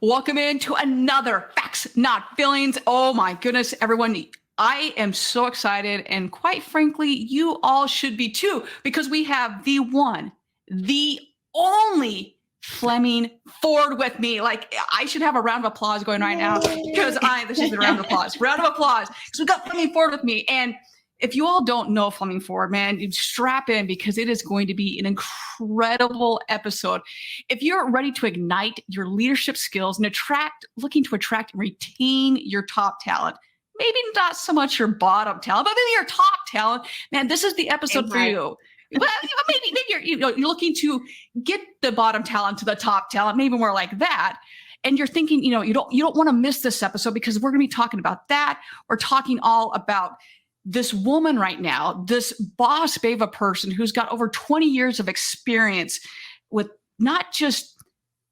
Welcome into another Facts Not Feelings. Oh my goodness, everyone. I am so excited, and quite frankly, you all should be too, because we have the one, the only Fleming Ford with me. Like, I should have a round of applause going right now, because this is a round of applause. Round of applause, because we got Fleming Ford with me. And if you all don't know Fleming Ford, man, you strap in, because it is going to be an incredible episode. If you're ready to ignite your leadership skills and looking to attract and retain your top talent, maybe not so much your bottom talent, but maybe your top talent, man, this is the episode for you. Well, maybe you're looking to get the bottom talent to the top talent, maybe more like that. And you're thinking, you don't want to miss this episode, because we're going to be talking about that. We're talking all about this woman right now, this boss babe of a person who's got over 20 years of experience with not just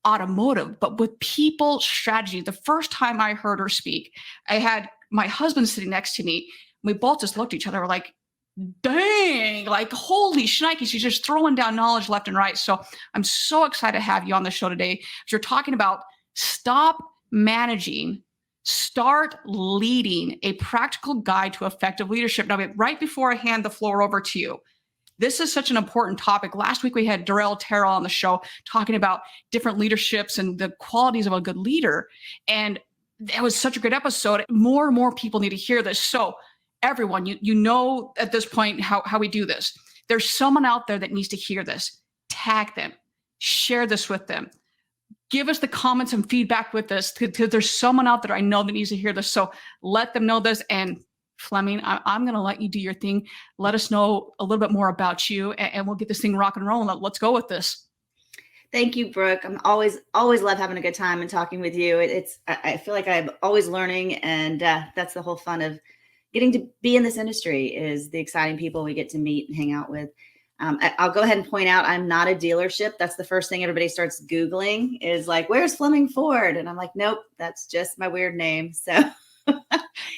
automotive, but with people strategy. The first time I heard her speak, I had my husband sitting next to me. We both just looked at each other. We're like, dang, like, holy shnikes, she's just throwing down knowledge left and right. So I'm so excited to have you on the show today, because you're talking about stop managing, start leading, a practical guide to effective leadership. Now, right before I hand the floor over to you, this is such an important topic. Last week, we had Darrell Terrell on the show talking about different leaderships and the qualities of a good leader. And it was such a great episode. More and more people need to hear this. So everyone, you know at this point how we do this. There's someone out there that needs to hear this. Tag them. Share this with them. Give us the comments and feedback with this, because there's someone out there I know that needs to hear this. So let them know this. And Fleming, I'm going to let you do your thing. Let us know a little bit more about you, and we'll get this thing rock and rolling. Let's go with this. Thank you, Brooke. I'm always love having a good time and talking with you. I feel like I'm always learning, and that's the whole fun of getting to be in this industry, is the exciting people we get to meet and hang out with. I'll go ahead and point out, I'm not a dealership. That's the first thing everybody starts Googling, is like, where's Fleming Ford? And I'm like, nope, that's just my weird name. So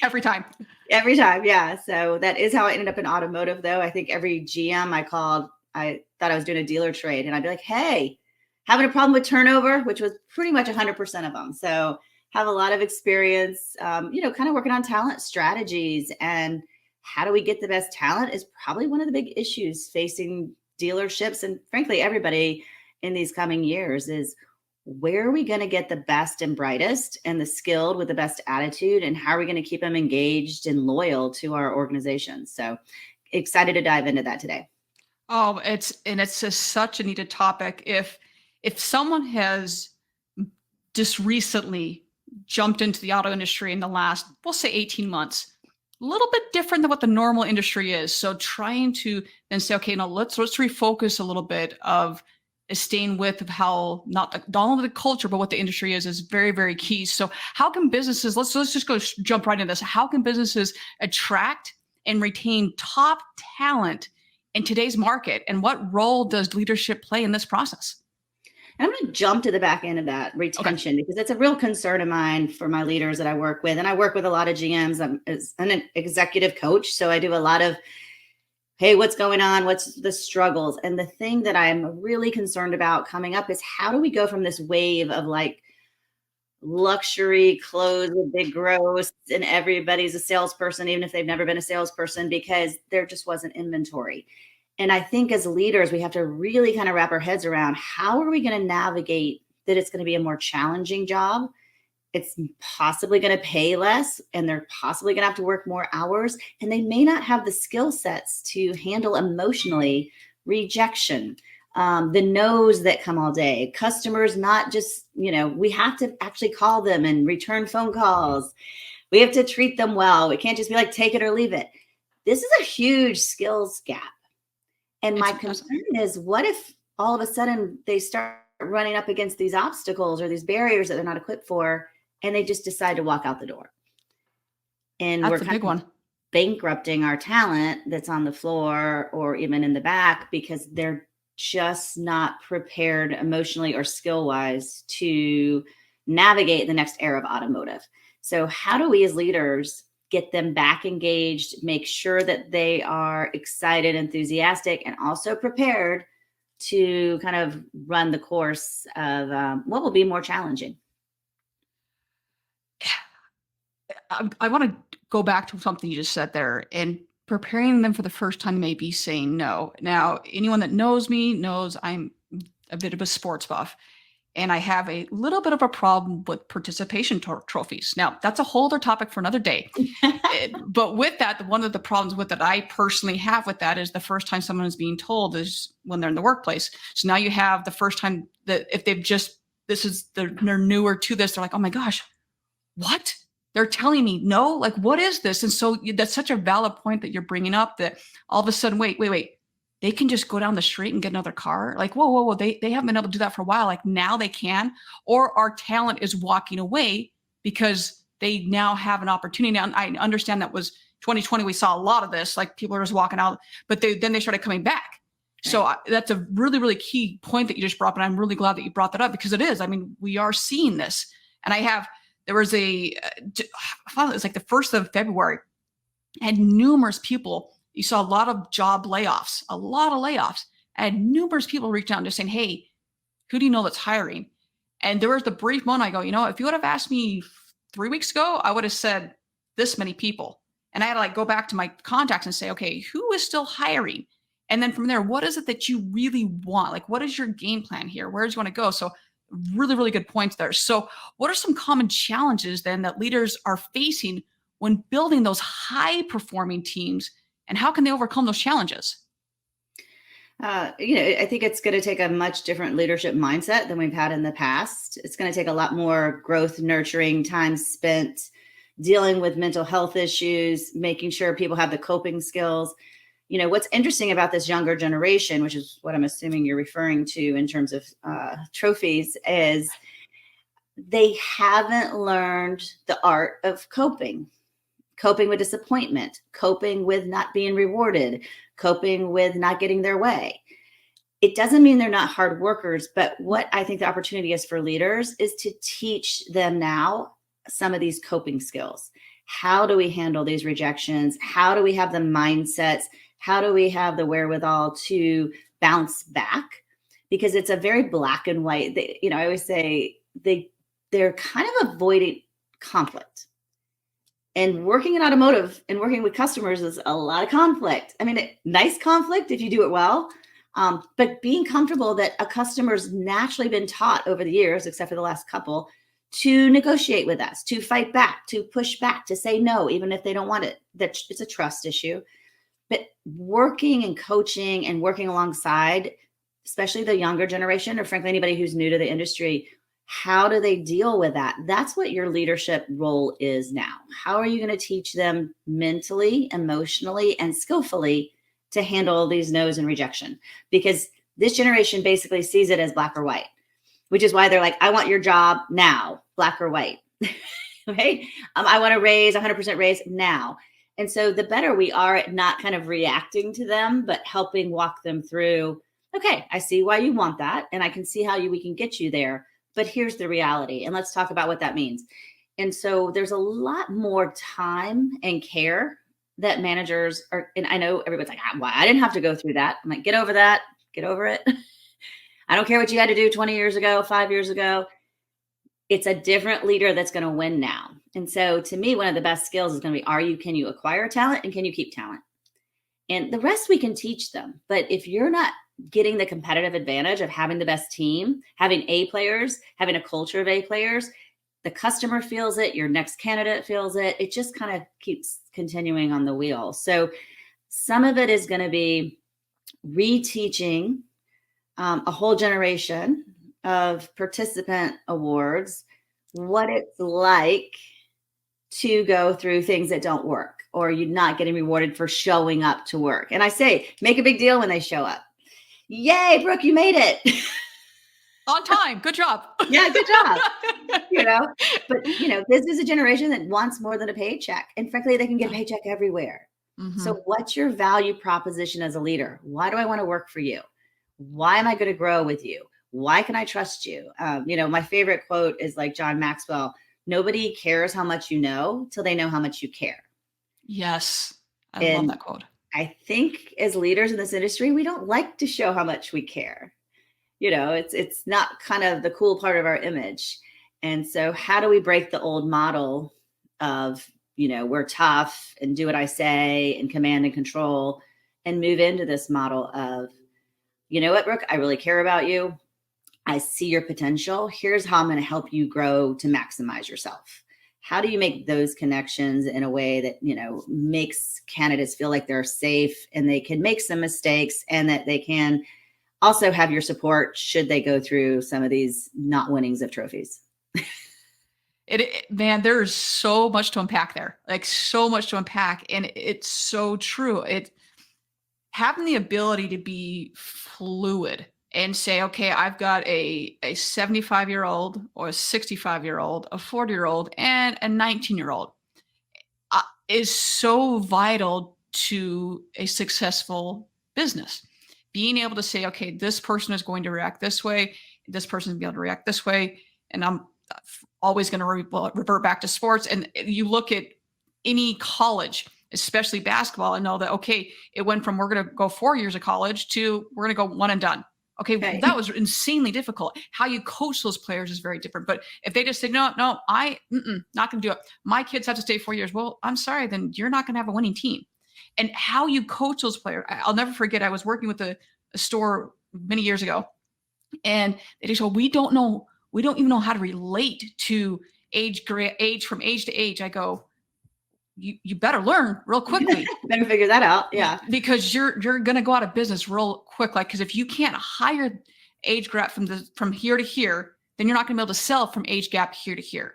every time. Yeah. So that is how I ended up in automotive, though. I think every GM I called, I thought I was doing a dealer trade, and I'd be like, hey, having a problem with turnover, which was pretty much 100% of them. So have a lot of experience, kind of working on talent strategies, and how do we get the best talent is probably one of the big issues facing dealerships, and frankly, everybody in these coming years, is where are we going to get the best and brightest and the skilled with the best attitude, and how are we going to keep them engaged and loyal to our organization? So excited to dive into that today. Oh, it's just such a needed topic. If someone has just recently jumped into the auto industry in the last, we'll say 18 months, a little bit different than what the normal industry is. So trying to then say, okay, now let's refocus a little bit of staying with how not only the culture, but what the industry is very, very key. So how can businesses, let's just jump right into this. How can businesses attract and retain top talent in today's market? And what role does leadership play in this process? And I'm going to jump to the back end of that, retention, because it's a real concern of mine for my leaders that I work with. And I work with a lot of GMs. I'm an executive coach. So I do a lot of, hey, what's going on? What's the struggles? And the thing that I'm really concerned about coming up is, how do we go from this wave of like luxury clothes with big gross, and everybody's a salesperson, even if they've never been a salesperson, because there just wasn't inventory. And I think as leaders, we have to really kind of wrap our heads around, how are we going to navigate that it's going to be a more challenging job? It's possibly going to pay less, and they're possibly going to have to work more hours, and they may not have the skill sets to handle emotionally rejection, the no's that come all day, customers, not just, we have to actually call them and return phone calls. We have to treat them well. We can't just be like, take it or leave it. This is a huge skills gap. And my concern is, what if all of a sudden they start running up against these obstacles or these barriers that they're not equipped for, and they just decide to walk out the door? And that's a big one. Bankrupting our talent that's on the floor or even in the back, because they're just not prepared emotionally or skill-wise to navigate the next era of automotive. So how do we as leaders get them back engaged, make sure that they are excited, enthusiastic, and also prepared to kind of run the course of what will be more challenging? I want to go back to something you just said there, and preparing them for the first time may be saying no. Now, anyone that knows me knows I'm a bit of a sports buff, and I have a little bit of a problem with participation trophies. Now, that's a whole other topic for another day. But with that, one of the problems with that I personally have with that is the first time someone is being told is when they're in the workplace. So now you have the first time that if they've just, they're newer to this, they're like, oh my gosh, what? They're telling me no? Like, what is this? And so that's such a valid point that you're bringing up, that all of a sudden, wait. They can just go down the street and get another car. Like, whoa. They haven't been able to do that for a while. Like, now they can. Or our talent is walking away because they now have an opportunity. Now, I understand that was 2020. We saw a lot of this. Like, people are just walking out, but then they started coming back. Right. So that's a really, really key point that you just brought up. And I'm really glad that you brought that up, because it is. I mean, we are seeing this. And there was it was like the 1st of February, I had numerous people. You saw a lot of job layoffs, I had numerous people reach out and just saying, hey, who do you know that's hiring? And there was the brief moment I go, if you would have asked me 3 weeks ago, I would have said this many people. And I had to go back to my contacts and say, okay, who is still hiring? And then from there, what is it that you really want? Like, what is your game plan here? Where do you want to go? So really, really good points there. So what are some common challenges then that leaders are facing when building those high performing teams, and how can they overcome those challenges? I think it's going to take a much different leadership mindset than we've had in the past. It's going to take a lot more growth nurturing time spent dealing with mental health issues, making sure people have the coping skills. What's interesting about this younger generation, which is what I'm assuming you're referring to in terms of trophies, is they haven't learned the art of coping with disappointment, coping with not being rewarded, coping with not getting their way. It doesn't mean they're not hard workers, but what I think the opportunity is for leaders is to teach them now some of these coping skills. How do we handle these rejections? How do we have the mindsets? How do we have the wherewithal to bounce back? Because it's a very black and white. I always say they're kind of avoiding conflict. And working in automotive and working with customers is a lot of conflict. I mean, nice conflict if you do it well, but being comfortable that a customer's naturally been taught over the years, except for the last couple, to negotiate with us, to fight back, to push back, to say no, even if they don't want it. That it's a trust issue. But working and coaching and working alongside, especially the younger generation, or frankly, anybody who's new to the industry, how do they deal with that? That's what your leadership role is now. How are you going to teach them mentally, emotionally, and skillfully to handle these no's and rejection? Because this generation basically sees it as black or white, which is why they're like, I want your job now, black or white. Right? I want a raise, 100% raise now. And so the better we are at not kind of reacting to them, but helping walk them through, okay, I see why you want that. And I can see how we can get you there. But here's the reality. And let's talk about what that means. And so there's a lot more time and care that managers are. And I know everybody's like, why? I didn't have to go through that. I'm like, get over that. Get over it. I don't care what you had to do 20 years ago, 5 years ago. It's a different leader that's going to win now. And so to me, one of the best skills is going to be, can you acquire talent and can you keep talent? And the rest we can teach them. But if you're not getting the competitive advantage of having the best team, having A players, having a culture of A players, the customer feels it, your next candidate feels it. It just kind of keeps continuing on the wheel. So some of it is going to be reteaching a whole generation of participant awards, what it's like to go through things that don't work, or you're not getting rewarded for showing up to work. And I say, make a big deal when they show up. Yay, Brooke, you made it. On time. Good job. Yeah, good job. But this is a generation that wants more than a paycheck. And frankly, they can get a paycheck everywhere. Mm-hmm. So what's your value proposition as a leader? Why do I want to work for you? Why am I going to grow with you? Why can I trust you? My favorite quote is like John Maxwell: nobody cares how much you know till they know how much you care. Yes. I love that quote. I think as leaders in this industry, we don't like to show how much we care. It's not kind of the cool part of our image. And so how do we break the old model of we're tough and do what I say and command and control, and move into this model of, you know what, Brooke, I really care about you. I see your potential. Here's how I'm going to help you grow to maximize yourself. How do you make those connections in a way that, makes candidates feel like they're safe and they can make some mistakes, and that they can also have your support should they go through some of these not winnings of trophies? Man, there's so much to unpack there, like so much to unpack. And it's so true. Having the ability to be fluid and say, okay, I've got a 75-year-old or a 65-year-old, a 40-year-old, and a 19-year-old is so vital to a successful business. Being able to say, okay, this person is going to react this way, this person is going to be able to react this way, and I'm always going to revert back to sports. And you look at any college, especially basketball, and know that, okay, it went from we're going to go 4 years of college to we're going to go one and done. Okay, Okay. that was insanely difficult. How you coach those players is very different. But if they just say, no, not going to do it. My kids have to stay 4 years. Well, I'm sorry, then you're not going to have a winning team. And how you coach those players. I'll never forget, I was working with a store many years ago, and they just go, we don't even know how to relate to age from age to age. I go, you better learn real quickly. Better figure that out. Yeah. Because you're going to go out of business real quick. Like, because if you can't hire age gap from here to here, then you're not going to be able to sell from age gap here to here.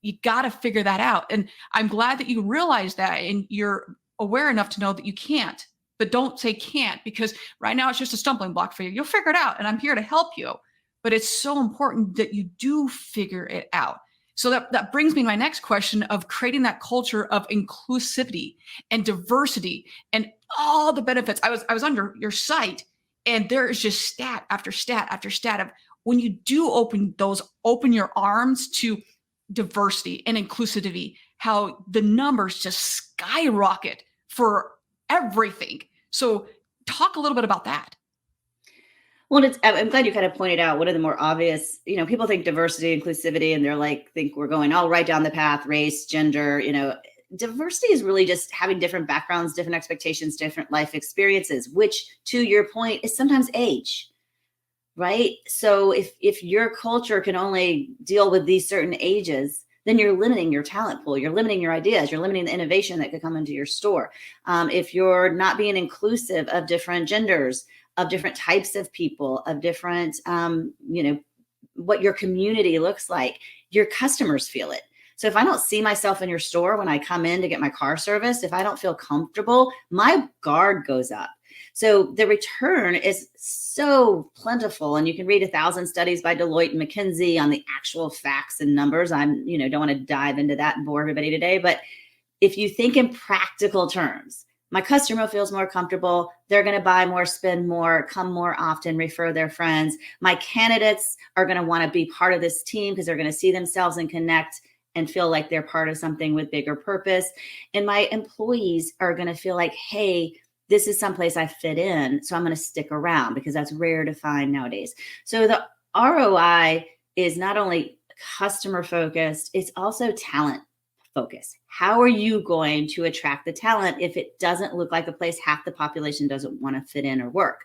You got to figure that out. And I'm glad that you realize that, and you're aware enough to know that you can't, but don't say can't, because right now it's just a stumbling block for you. You'll figure it out, and I'm here to help you. But it's so important that you do figure it out. So that brings me to my next question of creating that culture of inclusivity and diversity and all the benefits. I was on your site, and there is just stat after stat after stat of when you do open your arms to diversity and inclusivity, how the numbers just skyrocket for everything. So talk a little bit about that. Well, I'm glad you kind of pointed out one of the more obvious, people think diversity, inclusivity, and they're think we're going all right down the path, race, gender, diversity is really just having different backgrounds, different expectations, different life experiences, which, to your point, is sometimes age, right? So if your culture can only deal with these certain ages, then you're limiting your talent pool. You're limiting your ideas. You're limiting the innovation that could come into your store. If you're not being inclusive of different genders, of different types of people, of different, what your community looks like, your customers feel it. So if I don't see myself in your store when I come in to get my car serviced, if I don't feel comfortable, my guard goes up. So the return is so plentiful, and you can read 1,000 studies by Deloitte and McKinsey on the actual facts and numbers. Don't want to dive into that and bore everybody today, but if you think in practical terms, my customer feels more comfortable. They're going to buy more, spend more, come more often, refer their friends. My candidates are going to want to be part of this team because they're going to see themselves and connect and feel like they're part of something with bigger purpose. And my employees are going to feel like, hey, this is someplace I fit in, so I'm going to stick around, because that's rare to find nowadays. So the ROI is not only customer focused, it's also talent focus. How are you going to attract the talent if it doesn't look like a place half the population doesn't want to fit in or work,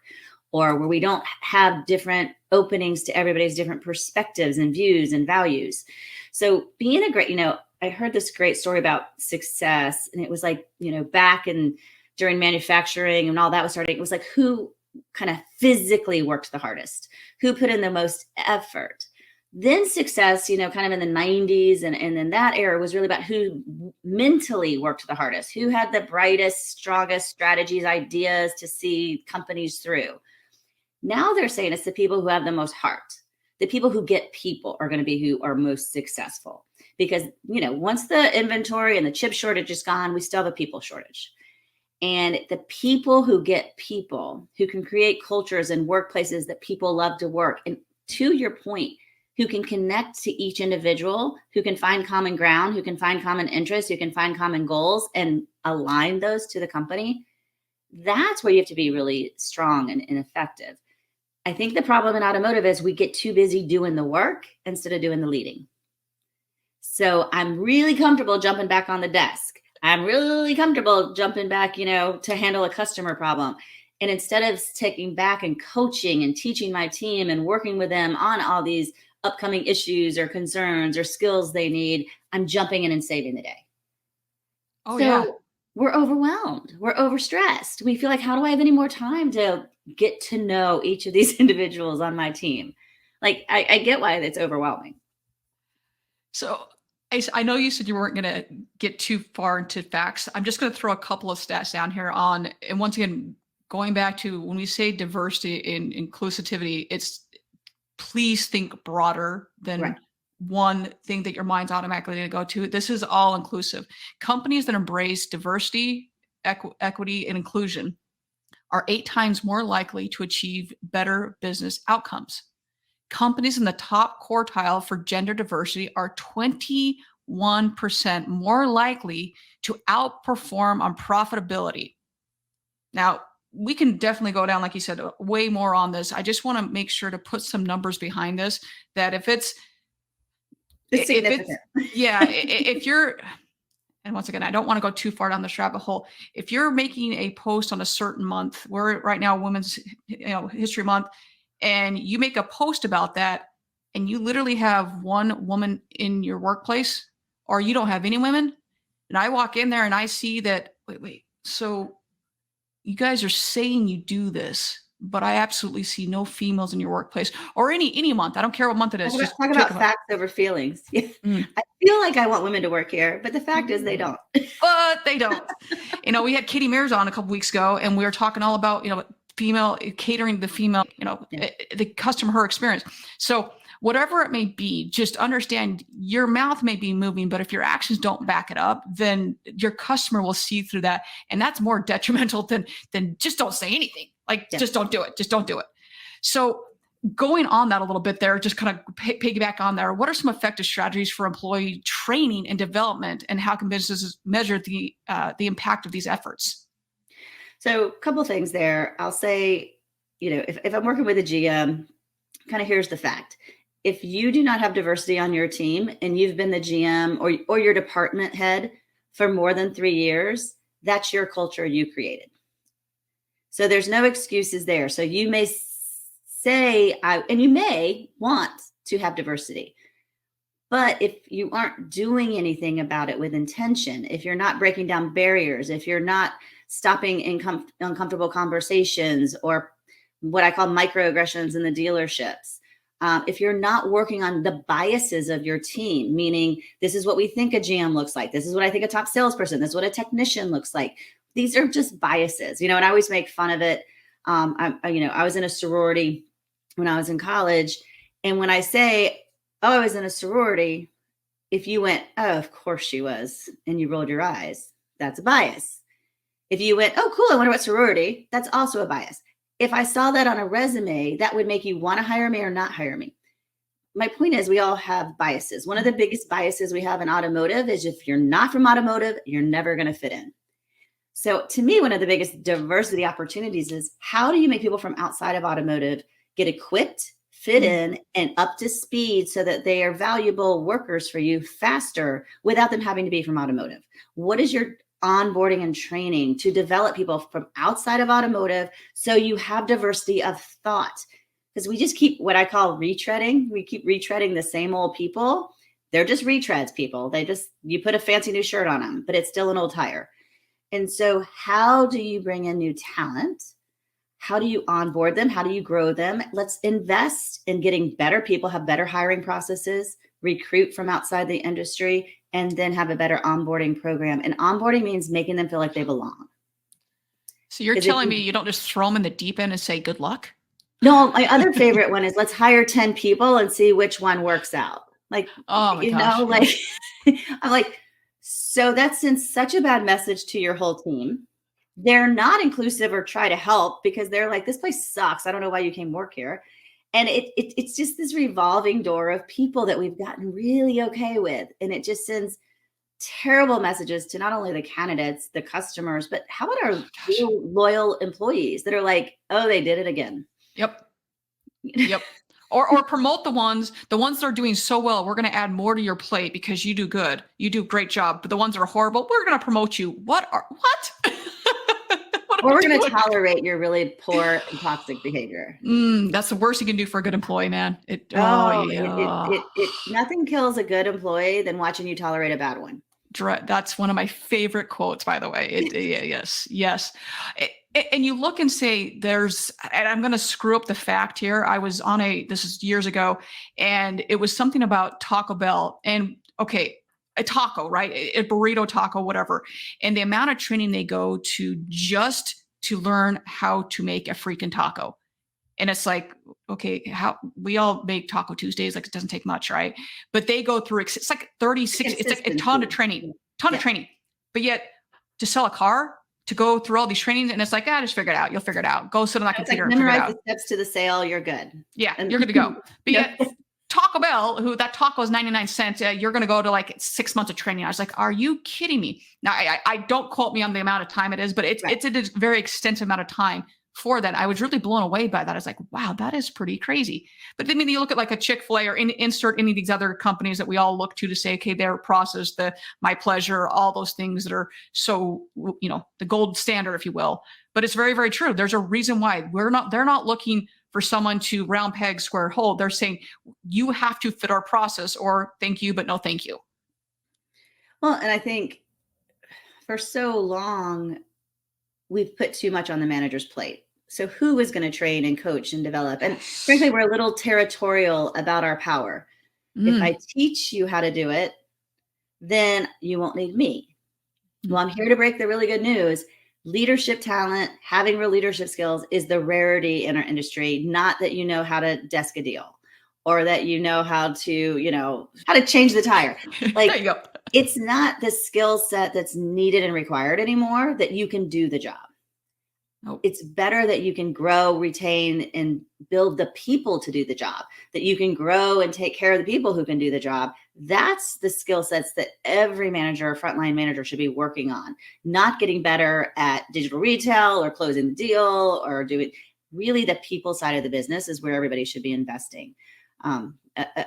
or where we don't have different openings to everybody's different perspectives and views and values? So being a great, I heard this great story about success, and it was like, back in during manufacturing and all that was starting, it was like, who kind of physically worked the hardest, who put in the most effort. Then success, kind of in the 90s and in that era, was really about who mentally worked the hardest, who had the brightest, strongest strategies, ideas to see companies through. Now they're saying it's the people who have the most heart. The people who get people are going to be who are most successful, because, once the inventory and the chip shortage is gone, we still have a people shortage. And the people who get people, who can create cultures and workplaces that people love to work, and to your point, who can connect to each individual, who can find common ground, who can find common interests, who can find common goals and align those to the company, that's where you have to be really strong and effective. I think the problem in automotive is we get too busy doing the work instead of doing the leading. So I'm really comfortable jumping back on the desk. I'm really comfortable jumping back, to handle a customer problem. And instead of taking back and coaching and teaching my team and working with them on all these upcoming issues or concerns or skills they need, I'm jumping in and saving the day. Oh yeah. So we're overwhelmed. We're overstressed. We feel like, how do I have any more time to get to know each of these individuals on my team? Like, I get why it's overwhelming. So I know you said you weren't going to get too far into facts. I'm just going to throw a couple of stats down here on, and once again, going back to when we say diversity and inclusivity, it's please think broader than Right. one thing that your mind's automatically going to go to. This is all inclusive. Companies that embrace diversity, equity, and inclusion are 8 times more likely to achieve better business outcomes. Companies in the top quartile for gender diversity are 21% more likely to outperform on profitability. Now, we can definitely go down, like you said, way more on this. I just want to make sure to put some numbers behind this, that if it's Significant. if you're, and once again, I don't want to go too far down this rabbit hole. If you're making a post on a certain month, we're right now Women's History Month, and you make a post about that, and you literally have one woman in your workplace, or you don't have any women, and I walk in there and I see that, wait, so you guys are saying you do this, but I absolutely see no females in your workplace, or any month. I don't care what month it is. Just Talk pick about them up. facts over feelings. Mm. I feel like I want women to work here, but the fact is they don't. But they don't. We had Katie Mears on a couple weeks ago, and we were talking all about, female catering the female, Yeah. the customer, her experience. So whatever it may be, just understand your mouth may be moving, but if your actions don't back it up, then your customer will see through that. And that's more detrimental than just don't say anything. Like, Yeah. just don't do it. Just don't do it. So going on that a little bit there, just kind of piggyback on there. What are some effective strategies for employee training and development, and how can businesses measure the impact of these efforts? So a couple of things there. I'll say, if I'm working with a GM, kind of here's the fact. If you do not have diversity on your team and you've been the GM or your department head for more than 3 years, that's your culture you created. So there's no excuses there. So you may say, and you may want to have diversity, but if you aren't doing anything about it with intention, if you're not breaking down barriers, if you're not stopping uncomfortable conversations or what I call microaggressions in the dealerships, if you're not working on the biases of your team, meaning this is what we think a GM looks like, this is what I think a top salesperson, this is what a technician looks like. These are just biases, and I always make fun of it. I was in a sorority when I was in college, and when I say, "Oh, I was in a sorority," if you went, "Oh, of course she was," and you rolled your eyes, that's a bias. If you went, "Oh, cool, I wonder what sorority," that's also a bias. If I saw that on a resume, that would make you want to hire me or not hire me. My point is, we all have biases. One of the biggest biases we have in automotive is if you're not from automotive, you're never going to fit in. So to me, one of the biggest diversity opportunities is, how do you make people from outside of automotive get equipped, fit in, and up to speed so that they are valuable workers for you faster without them having to be from automotive? What is your onboarding and training to develop people from outside of automotive so you have diversity of thought? Because we just keep what I call retreading. We keep retreading the same old people. They're just retreads, people. You put a fancy new shirt on them, but it's still an old tire. And so how do you bring in new talent? How do you onboard them? How do you grow them? Let's invest in getting better people, have better hiring processes, recruit from outside the industry, and then have a better onboarding program. And onboarding means making them feel like they belong. So you're telling me you don't just throw them in the deep end and say, good luck? No, my other favorite one is, let's hire 10 people and see which one works out. Like, oh my gosh, like, I'm like, so that sends such a bad message to your whole team. They're not inclusive or try to help because they're like, this place sucks. I don't know why you came work here. And it's just this revolving door of people that we've gotten really okay with. And it just sends terrible messages to not only the candidates, the customers, but how about our real loyal employees that are like, oh, they did it again. Yep. Or promote the ones that are doing so well. We're going to add more to your plate because you do good. You do a great job. But the ones that are horrible, we're going to promote you. What? What are Or we we're going to doing? tolerate your really poor and toxic behavior. That's the worst you can do for a good employee, man. Oh, Yeah. nothing kills a good employee than watching you tolerate a bad one. That's one of my favorite quotes, by the way. Yes. And you look and say, and I'm going to screw up the fact here. I was this is years ago, and it was something about Taco Bell. And okay, a taco, right? A burrito taco, whatever. And the amount of training they go to just to learn how to make a freaking taco. And it's like, okay, how we all make Taco Tuesdays, like it doesn't take much, right? But they go through, it's like 36, it's like a ton of training, of training. But yet to sell a car, to go through all these trainings, and it's like, just figure it out. You'll figure it out. Go sit on that computer and figure it out. Memorize the steps to the sale, you're good. Yeah, you're good to go. But yet Taco Bell, that taco is 99 cents, you're going to go to like 6 months of training. I was like, are you kidding me? Now, I don't quote me on the amount of time it is, but it's a very extensive amount of time for that. I was really blown away by that. I was like, wow, that is pretty crazy. But I mean, you look at like a Chick-fil-A or insert any of these other companies that we all look to say, okay, their process, my pleasure, all those things that are so, the gold standard, if you will. But it's very, very true. There's a reason why they're not looking for someone to round peg, square hole. They're saying you have to fit our process, or thank you, but no, thank you. Well, and I think for so long, we've put too much on the manager's plate. So who is going to train and coach and develop? And frankly, we're a little territorial about our power. If I teach you how to do it, then you won't need me. Well, I'm here to break the really good news. Leadership talent, having real leadership skills is the rarity in our industry, not that you know how to desk a deal or that you know how to, how to change the tire. Like, there you go. It's not the skill set that's needed and required anymore that you can do the job. Nope. It's better that you can grow, retain, and build the people to do the job, that you can grow and take care of the people who can do the job. That's the skill sets that every manager or frontline manager should be working on, not getting better at digital retail or closing the deal or doing really the people side of the business is where everybody should be investing.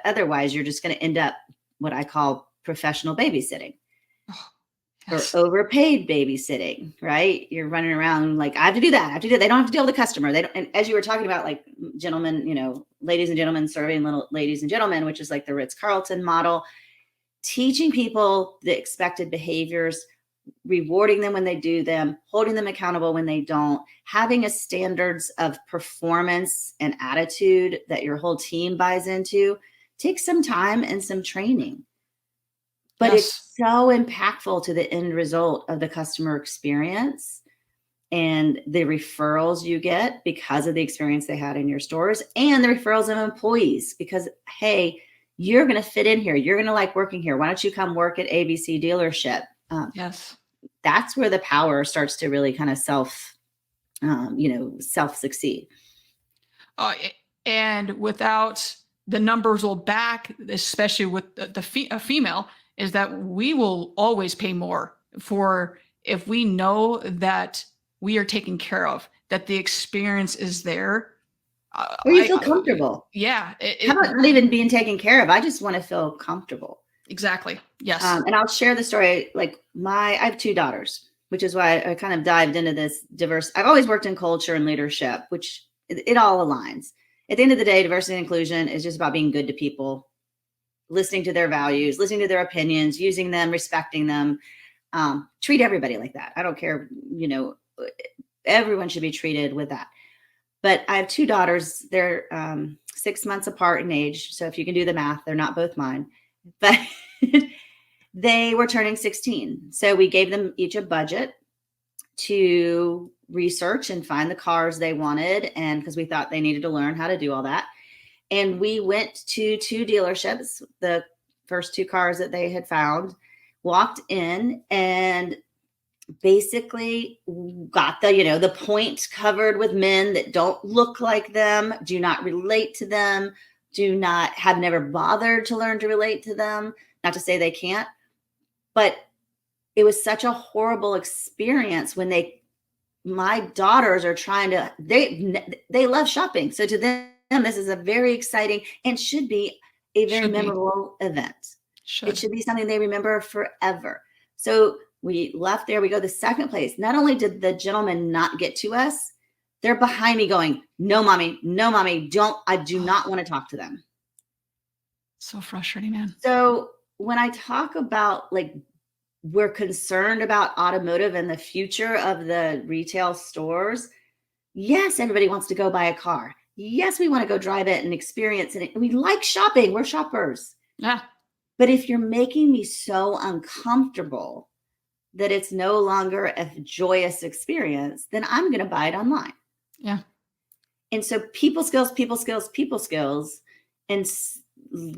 Otherwise, you're just going to end up what I call professional babysitting. Yes. Or overpaid babysitting, right? You're running around like, I have to do that. I have to do that. They don't have to deal with the customer. They don't. And as you were talking about, like gentlemen, ladies and gentlemen serving little ladies and gentlemen, which is like the Ritz-Carlton model, teaching people the expected behaviors, rewarding them when they do them, holding them accountable when they don't, having a standards of performance and attitude that your whole team buys into, takes some time and some training. But It's so impactful to the end result of the customer experience and the referrals you get because of the experience they had in your stores and the referrals of employees because, hey, you're going to fit in here. You're going to like working here. Why don't you come work at ABC dealership? Yes. That's where the power starts to really kind of self succeed. And without the numbers will back, especially with a female, is that we will always pay more for if we know that we are taken care of, that the experience is there. Or you feel comfortable. Yeah. How about not even being taken care of? I just want to feel comfortable. Exactly. Yes. And I'll share the story. Like I have 2 daughters, which is why I kind of dived into this diverse. I've always worked in culture and leadership, which it all aligns. At the end of the day, diversity and inclusion is just about being good to people, listening to their values, listening to their opinions, using them, respecting them. Treat everybody like that. I don't care, everyone should be treated with that. But I have 2 daughters. They're 6 months apart in age. So if you can do the math, they're not both mine. But they were turning 16. So we gave them each a budget to research and find the cars they wanted. And because we thought they needed to learn how to do all that. And we went to 2 dealerships, the first 2 cars that they had found, walked in and basically got the point covered with men that don't look like them, do not relate to them, have never bothered to learn to relate to them. Not to say they can't, but it was such a horrible experience when my daughters are trying to, they love shopping. So to them, This is a very exciting and should be a very Should be. memorable event. It Should. should be something they remember forever. So we left there, we go to the second place. Not only did the gentleman not get to us, they're behind me going, no, mommy, I do not want to talk to them. So frustrating, man. So when I talk about like, we're concerned about automotive and the future of the retail stores. Yes, everybody wants to go buy a car. Yes, we want to go drive it and experience it. We like shopping. We're shoppers. Yeah. But if you're making me so uncomfortable that it's no longer a joyous experience, then I'm going to buy it online. Yeah. And so people skills, and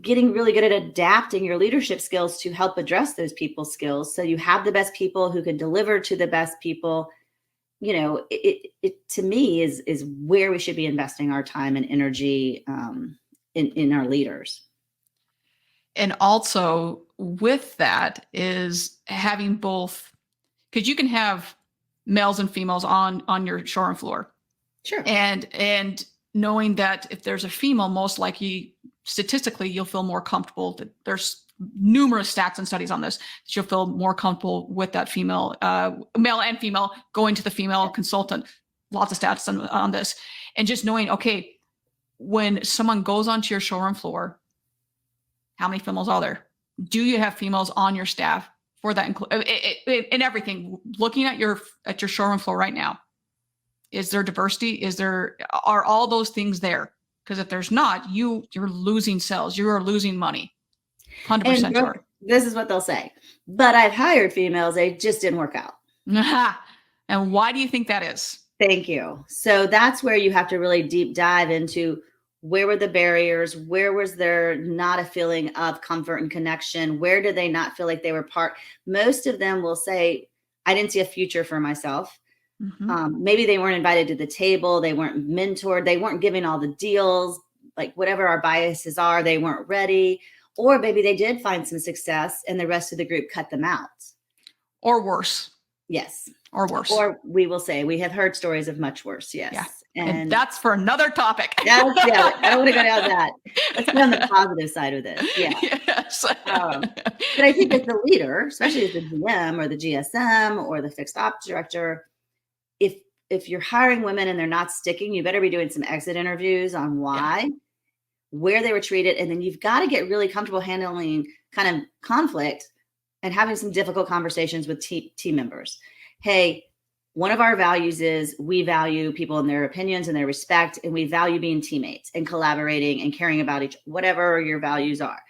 getting really good at adapting your leadership skills to help address those people skills. So you have the best people who can deliver to the best people. You know, it to me is where we should be investing our time and energy in our leaders. And also with that is having both, because you can have males and females on your showroom floor. Sure. And knowing that if there's a female, most likely statistically you'll feel more comfortable. That there's numerous stats and studies on this, that you'll feel more comfortable with that female, male and female, going to the female consultant. Lots of stats on this. And just knowing, okay, when someone goes onto your showroom floor, how many females are there? Do you have females on your staff for that? In everything, looking at your showroom floor right now, is there diversity? Are all those things there? Because if there's not, you're losing sales. You are losing money. 100% sure. This is what they'll say. But I've hired females. They just didn't work out. And why do you think that is? Thank you. So that's where you have to really deep dive into where were the barriers? Where was there not a feeling of comfort and connection? Where did they not feel like they were part? Most of them will say, I didn't see a future for myself. Mm-hmm. Maybe they weren't invited to the table. They weren't mentored. They weren't giving all the deals, like whatever our biases are, they weren't ready. Or maybe they did find some success and the rest of the group cut them out. Or worse. Yes. Or worse. Or we will say, we have heard stories of much worse. Yes. Yeah. And that's for another topic. Yeah, I don't want to go down that. Let's go on the positive side of this. Yeah. Yes. But I think as the leader, especially as the GM or the GSM or the fixed ops director, if you're hiring women and they're not sticking, you better be doing some exit interviews on why, where they were treated. And then you've got to get really comfortable handling kind of conflict and having some difficult conversations with team members. Hey, one of our values is we value people and their opinions and their respect, and we value being teammates and collaborating and caring about whatever your values are.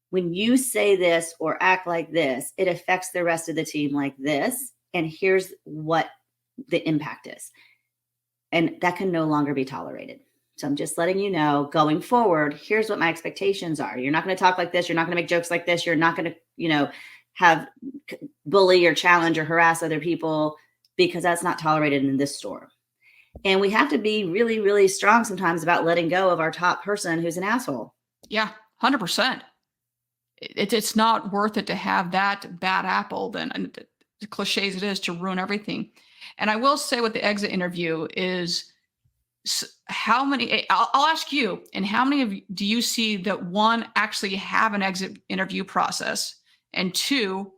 When you say this or act like this, it affects the rest of the team like this. And here's what the impact is. And that can no longer be tolerated. So I'm just letting you know, going forward, here's what my expectations are. You're not going to talk like this. You're not going to make jokes like this. You're not going to, have bully or challenge or harass other people, because that's not tolerated in this store. And we have to be really, really strong sometimes about letting go of our top person who's an asshole. Yeah, 100%. It's not worth it to have that bad apple, then, and the cliche as it is, to ruin everything. And I will say with the exit interview is how many, I'll ask you, and how many of you do you see that, one, actually have an exit interview process, and two,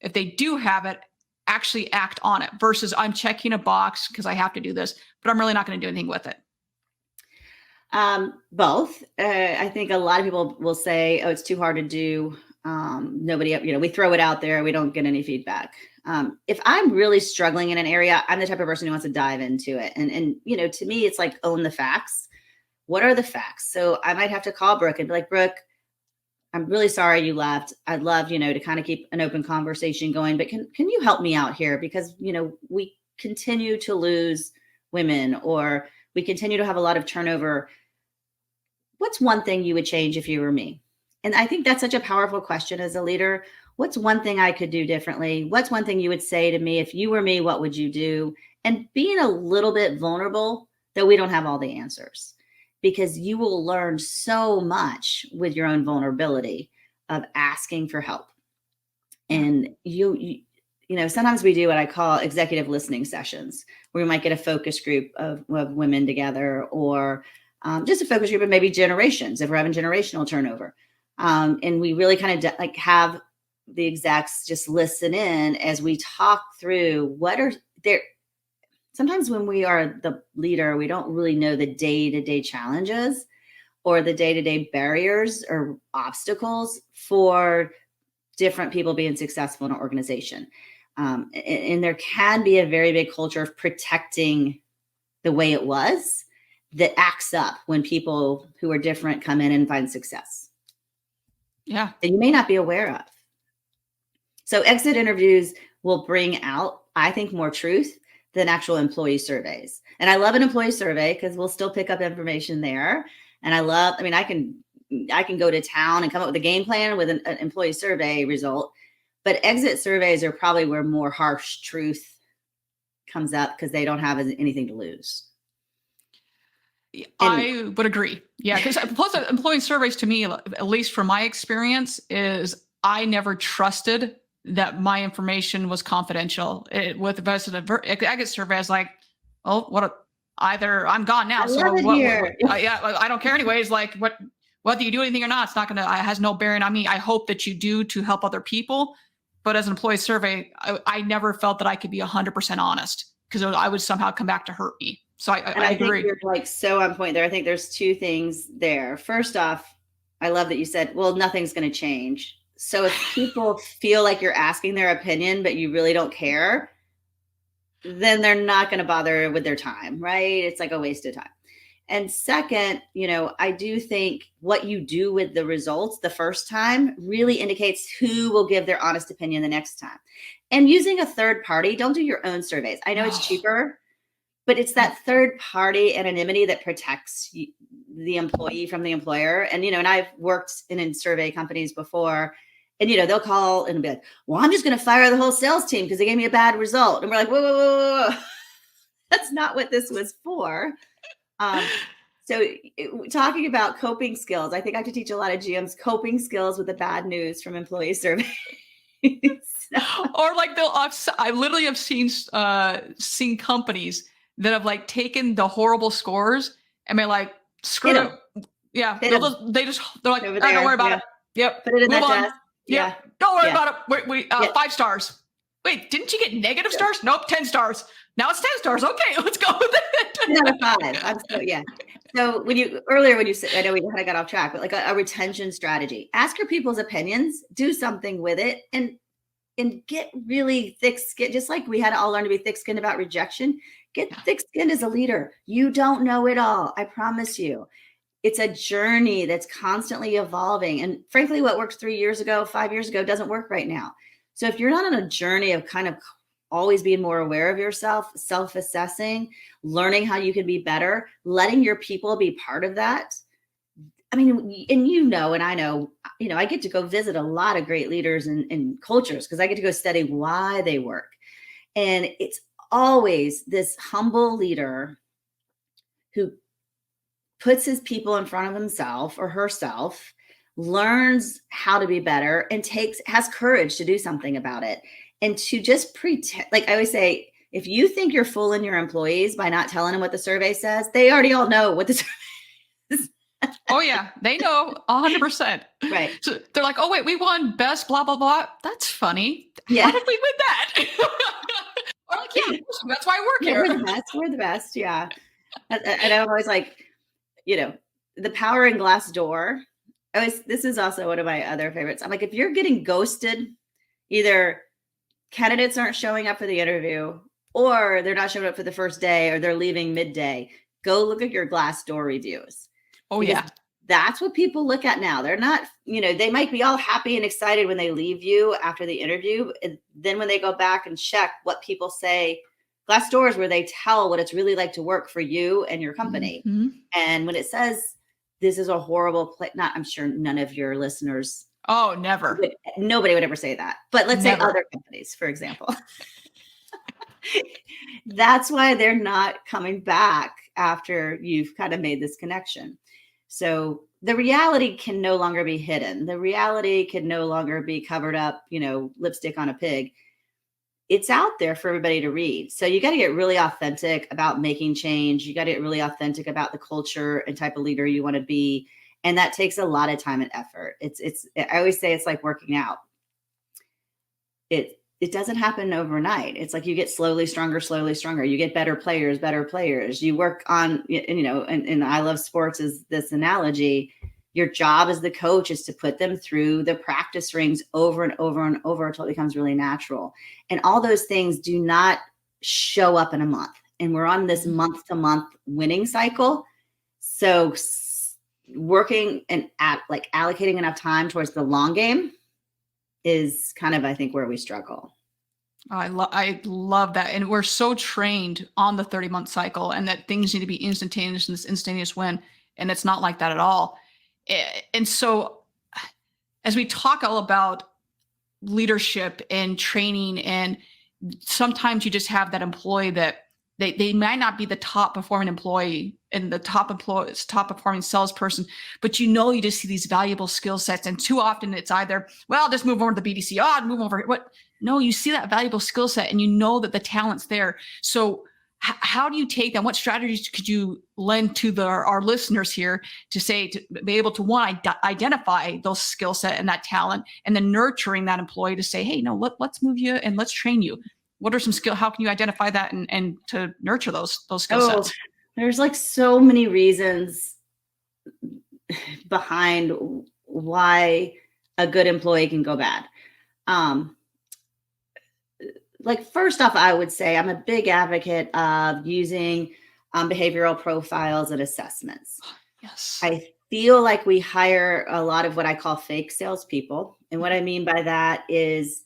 if they do have it, actually act on it, versus I'm checking a box because I have to do this, but I'm really not going to do anything with it? Both. I think a lot of people will say, oh, it's too hard to do. Nobody, we throw it out there. We don't get any feedback. If I'm really struggling in an area, I'm the type of person who wants to dive into it. And to me, it's like, own the facts. What are the facts? So I might have to call Brooke and be like, Brooke, I'm really sorry you left. I'd love, to kind of keep an open conversation going, but can you help me out here? Because, we continue to lose women, or we continue to have a lot of turnover. What's one thing you would change if you were me? And I think that's such a powerful question as a leader. What's one thing I could do differently? What's one thing you would say to me if you were me? What would you do? And being a little bit vulnerable that we don't have all the answers, because you will learn so much with your own vulnerability of asking for help. And you sometimes we do what I call executive listening sessions, where we might get a focus group of women together, or just a focus group of maybe generations if we're having generational turnover. And we really kind of like have the execs just listen in as we talk through what are there. Sometimes when we are the leader, we don't really know the day-to-day challenges or the day-to-day barriers or obstacles for different people being successful in an organization. And there can be a very big culture of protecting the way it was that acts up when people who are different come in and find success. Yeah. That you may not be aware of. So exit interviews will bring out, I think, more truth than actual employee surveys. And I love an employee survey because we'll still pick up information there. And I can go to town and come up with a game plan with an employee survey result, but exit surveys are probably where more harsh truth comes up because they don't have anything to lose. I would agree. Yeah. Because plus employee surveys to me, at least from my experience, is I never trusted that my information was confidential. With the exit survey, I was like, oh, either I'm gone now. So I don't care anyways. Like whether you do anything or not, it's not going to, it has no bearing on me. I hope that you do to help other people. But as an employee survey, I never felt that I could be 100% honest because I would somehow come back to hurt me. So I agree. Think you're like so on point there. I think there's two things there. First off, I love that you said, well, nothing's going to change. So if people feel like you're asking their opinion, but you really don't care, then they're not going to bother with their time, right? It's like a waste of time. And second, I do think what you do with the results the first time really indicates who will give their honest opinion the next time. And using a third party, don't do your own surveys. I know it's cheaper, but it's that third party anonymity that protects the employee from the employer. And, and I've worked in survey companies before, and, they'll call and be like, well, I'm just going to fire the whole sales team because they gave me a bad result. And we're like, whoa. That's not what this was for. So talking about coping skills, I think I have to teach a lot of GMs coping skills with the bad news from employee surveys. Or like I literally have seen companies that have like taken the horrible scores and they're like, screw it. Yeah. They're like, don't worry about it. Yep. Put it in Move that on. desk. Yep. Yeah. Don't worry about it. 5 stars. Wait, didn't you get negative stars? Nope. 10 stars. Now it's 10 stars. Okay. Let's go with it. 10 out of 5. So when you said, I know we kind of got off track, but like a retention strategy, ask your people's opinions, do something with it, and get really thick skin, just like we had to all learn to be thick skinned about rejection. Get thick skinned as a leader. You don't know it all. I promise you. It's a journey that's constantly evolving. And frankly, what worked 3 years ago, 5 years ago doesn't work right now. So if you're not on a journey of kind of always being more aware of yourself, self-assessing, learning how you can be better, letting your people be part of that. I mean, and and I know, I get to go visit a lot of great leaders and cultures because I get to go study why they work. And it's always this humble leader who puts his people in front of himself or herself, learns how to be better, and has courage to do something about it. And to just pretend, like I always say, if you think you're fooling your employees by not telling them what the survey says, they already all know what the survey is. Oh yeah, they know 100%. Right. So they're like, oh wait, we won best blah blah blah. That's funny. Yeah. How did we win that? Or like, yeah, that's why I work here. We're the best. Yeah. And I'm always like, the power in Glassdoor. This is also one of my other favorites. I'm like, if you're getting ghosted, either candidates aren't showing up for the interview, or they're not showing up for the first day, or they're leaving midday, go look at your Glassdoor reviews. Oh, yeah. That's what people look at now. They're not, they might be all happy and excited when they leave you after the interview. And then when they go back and check what people say, Glassdoor is where they tell what it's really like to work for you and your company. Mm-hmm. And when it says this is a horrible place, I'm sure none of your listeners. Oh, never. Nobody would ever say that. But let's say other companies, for example. That's why they're not coming back after you've kind of made this connection. So the reality can no longer be hidden. The reality can no longer be covered up, lipstick on a pig. it's out there for everybody to read. So you got to get really authentic about making change. You got to get really authentic about the culture and type of leader you want to be. And that takes a lot of time and effort. I always say it's like working out. It doesn't happen overnight. It's like you get slowly stronger. You get better players. You work on, and I love sports as this analogy. Your job as the coach is to put them through the practice rings over and over and over until it becomes really natural. And all those things do not show up in a month. And we're on this month to month winning cycle. So working and allocating enough time towards the long game is kind of, I think, where we struggle. I love that. And we're so trained on the 30-month cycle and that things need to be instantaneous and this instantaneous win. And it's not like that at all. And so as we talk all about leadership and training, and sometimes you just have that employee that they might not be the top performing employee and the top performing salesperson, but you just see these valuable skill sets. And too often it's either, well, just move over to the BDC, move over. What? No, you see that valuable skill set and you know that the talent's there. So how do you take that? What strategies could you lend to our listeners here to be able to identify those skill set and that talent, and then nurturing that employee to say, hey, no, let's move you and let's train you. What are some skill? How can you identify that and to nurture those skill sets? There's like so many reasons behind why a good employee can go bad. First off, I would say I'm a big advocate of using behavioral profiles and assessments. Yes. I feel like we hire a lot of what I call fake salespeople. And what I mean by that is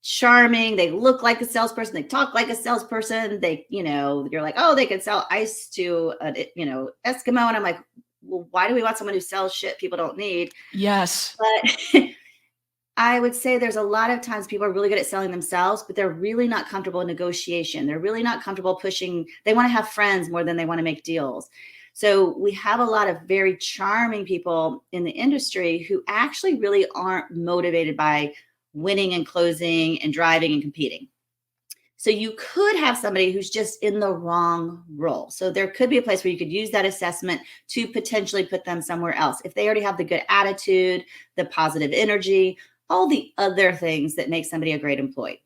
charming. They look like a salesperson. They talk like a salesperson. You're like, oh, they could sell ice to Eskimo. And I'm like, well, why do we want someone who sells shit people don't need? Yes. But I would say there's a lot of times people are really good at selling themselves, but they're really not comfortable in negotiation. They're really not comfortable pushing. They want to have friends more than they want to make deals. So we have a lot of very charming people in the industry who actually really aren't motivated by winning and closing and driving and competing. So you could have somebody who's just in the wrong role. So there could be a place where you could use that assessment to potentially put them somewhere else. If they already have the good attitude, the positive energy, all the other things that make somebody a great employee.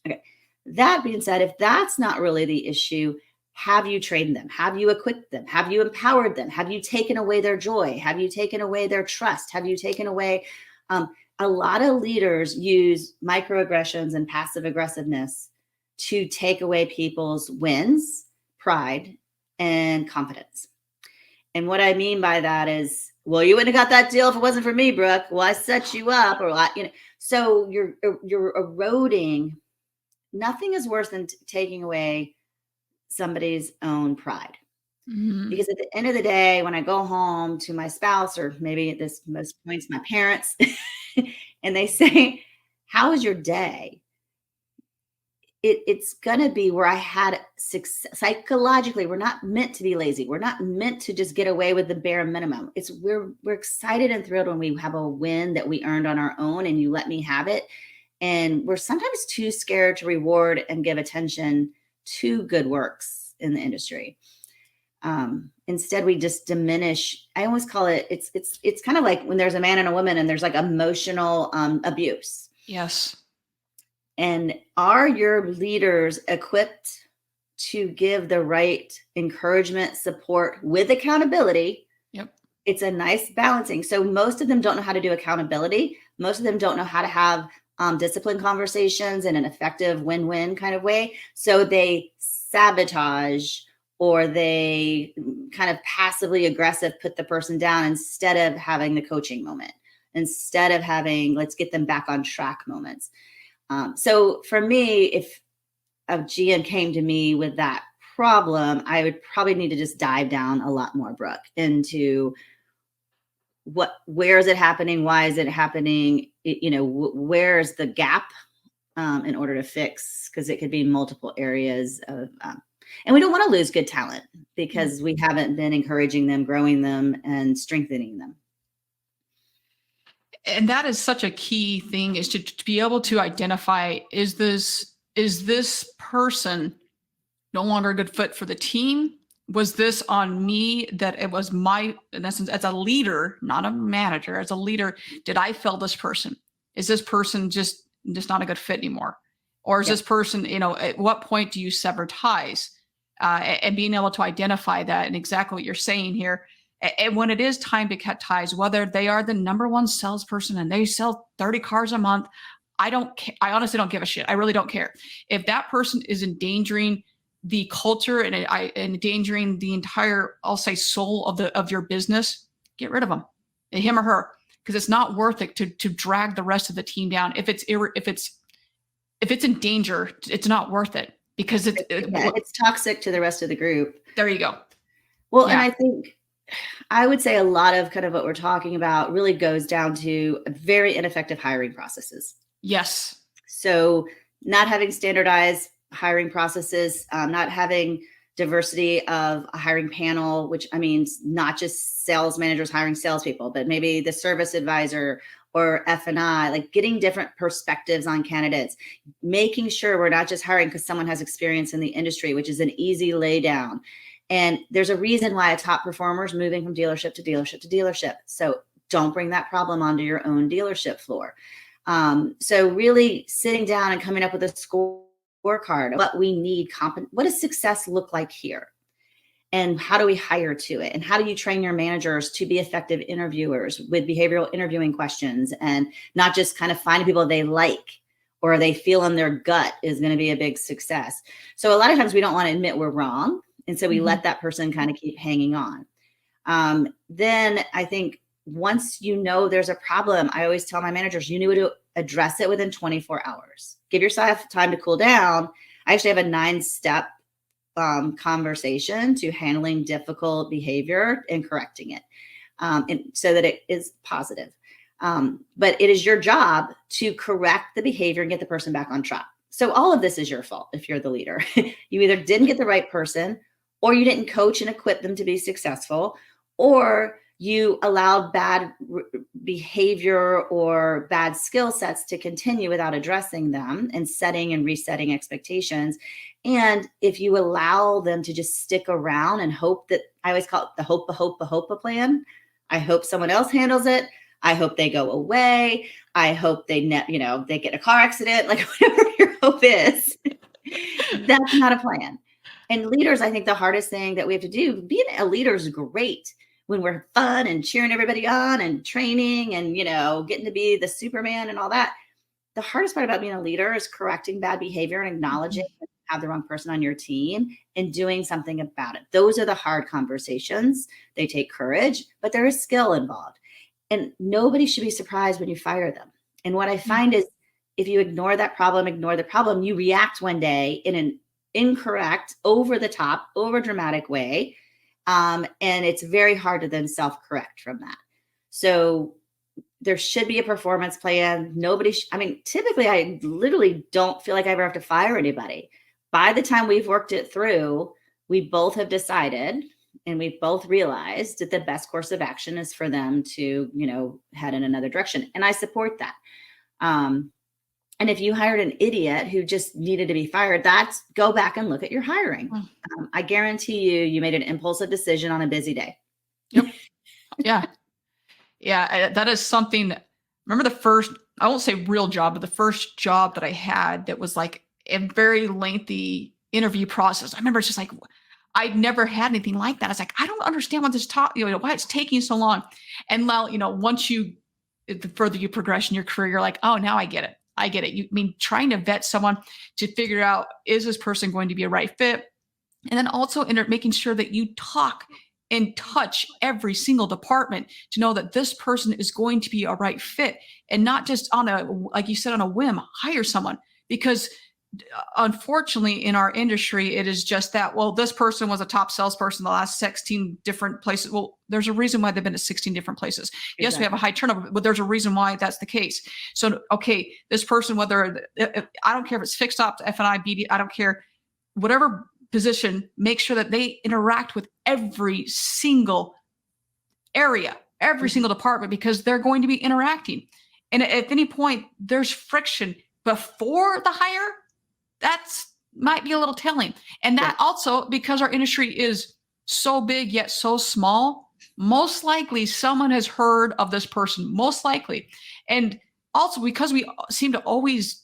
Okay. That being said, if that's not really the issue, have you trained them? Have you equipped them? Have you empowered them? Have you taken away their joy? Have you taken away their trust? Have you taken away? A lot of leaders use microaggressions and passive aggressiveness to take away people's wins, pride, and confidence. And what I mean by that is, well, you wouldn't have got that deal if it wasn't for me, Brooke. Well, I set you up, so you're eroding. Nothing is worse than taking away somebody's own pride. Mm-hmm. Because at the end of the day, when I go home to my spouse, or maybe at this most points, my parents, and they say, how was your day? It's going to be where I had success. Psychologically, we're not meant to be lazy. We're not meant to just get away with the bare minimum. We're excited and thrilled when we have a win that we earned on our own and you let me have it. And we're sometimes too scared to reward and give attention to good works in the industry. Instead, we just diminish. I always call it, it's kind of like when there's a man and a woman and there's like emotional abuse. Yes. And are your leaders equipped to give the right encouragement, support with accountability? Yep. It's a nice balancing. So most of them don't know how to do accountability. Most of them don't know how to have discipline conversations in an effective win-win kind of way. So they sabotage, or they kind of passively aggressive put the person down instead of having the coaching moment, instead of having let's get them back on track moments. So for me, if a GM came to me with that problem, I would probably need to just dive down a lot more, Brooke, into where is it happening? Why is it happening? Where's the gap in order to fix? Because it could be multiple areas of, and we don't want to lose good talent because we haven't been encouraging them, growing them, and strengthening them. And that is such a key thing, is to be able to identify, is this is this person no longer a good fit for the team? Was this on me that it was my, in essence, as a leader, not a manager, as a leader, did I fail this person? Is this person just not a good fit anymore? Or is Yeah. this person, at what point do you sever ties? And being able to identify that and exactly what you're saying here. And when it is time to cut ties, whether they are the number one salesperson and they sell 30 cars a month, I don't care. I honestly don't give a shit. I really don't care. If that person is endangering the culture and endangering the entire, I'll say, soul of your business, get rid of them, him or her, because it's not worth it to drag the rest of the team down. If it's in danger, it's not worth it because it's toxic to the rest of the group. There you go. Well, and I think I would say a lot of kind of what we're talking about really goes down to very ineffective hiring processes. Yes. So not having standardized hiring processes, not having diversity of a hiring panel, which I mean, not just sales managers hiring salespeople, but maybe the service advisor or F&I, like getting different perspectives on candidates, making sure we're not just hiring because someone has experience in the industry, which is an easy lay down. And there's a reason why a top performer is moving from dealership to dealership to dealership. So don't bring that problem onto your own dealership floor. So really sitting down and coming up with a scorecard of what we need, what does success look like here? And how do we hire to it? And how do you train your managers to be effective interviewers with behavioral interviewing questions and not just kind of finding people they like or they feel in their gut is going to be a big success. So a lot of times we don't want to admit we're wrong. And so we let that person kind of keep hanging on. Then I think once you know there's a problem, I always tell my managers, you need to address it within 24 hours. Give yourself time to cool down. I actually have a 9-step conversation to handling difficult behavior and correcting it, and so that it is positive. But it is your job to correct the behavior and get the person back on track. So all of this is your fault if you're the leader. You either didn't get the right person, or you didn't coach and equip them to be successful, or you allowed bad behavior or bad skill sets to continue without addressing them and setting and resetting expectations. And if you allow them to just stick around and hope that, I always call it the hope plan. I hope someone else handles it. I hope they go away. I hope they get in a car accident, like whatever your hope is. That's not a plan. And leaders, I think the hardest thing that we have to do, being a leader is great when we're fun and cheering everybody on and training and, getting to be the Superman and all that. The hardest part about being a leader is correcting bad behavior and acknowledging that you have the wrong person on your team and doing something about it. Those are the hard conversations. They take courage, but there is skill involved. And nobody should be surprised when you fire them. And what I find is if you ignore the problem, you react one day in an incorrect, over the top, over dramatic way. And it's very hard to then self-correct from that. So there should be a performance plan. Typically I literally don't feel like I ever have to fire anybody. By the time we've worked it through, we both have decided and we've both realized that the best course of action is for them to, head in another direction. And I support that. And if you hired an idiot who just needed to be fired, go back and look at your hiring. I guarantee you made an impulsive decision on a busy day. Yep. Yeah. Yeah. That is something. Remember the first, I won't say real job, but the first job that I had that was like a very lengthy interview process. I remember it's just like, I'd never had anything like that. I was like, I don't understand what why it's taking so long. And now, once the further you progress in your career, you're like, oh, now I get it. Trying to vet someone to figure out, is this person going to be a right fit? And then also making sure that you talk and touch every single department to know that this person is going to be a right fit and not just like you said, on a whim, hire someone. Because unfortunately in our industry, it is just that, well, this person was a top salesperson in the last 16 different places. Well, there's a reason why they've been to 16 different places. Exactly. Yes, we have a high turnover, but there's a reason why that's the case. So, okay, this person, whether, I don't care if it's fixed ops, F&I, BD, I don't care, whatever position, make sure that they interact with every single area, every single department, because they're going to be interacting. And at any point there's friction before the hire, that's might be a little telling. And that also, because our industry is so big yet so small, most likely someone has heard of this person, most likely. And also because we seem to always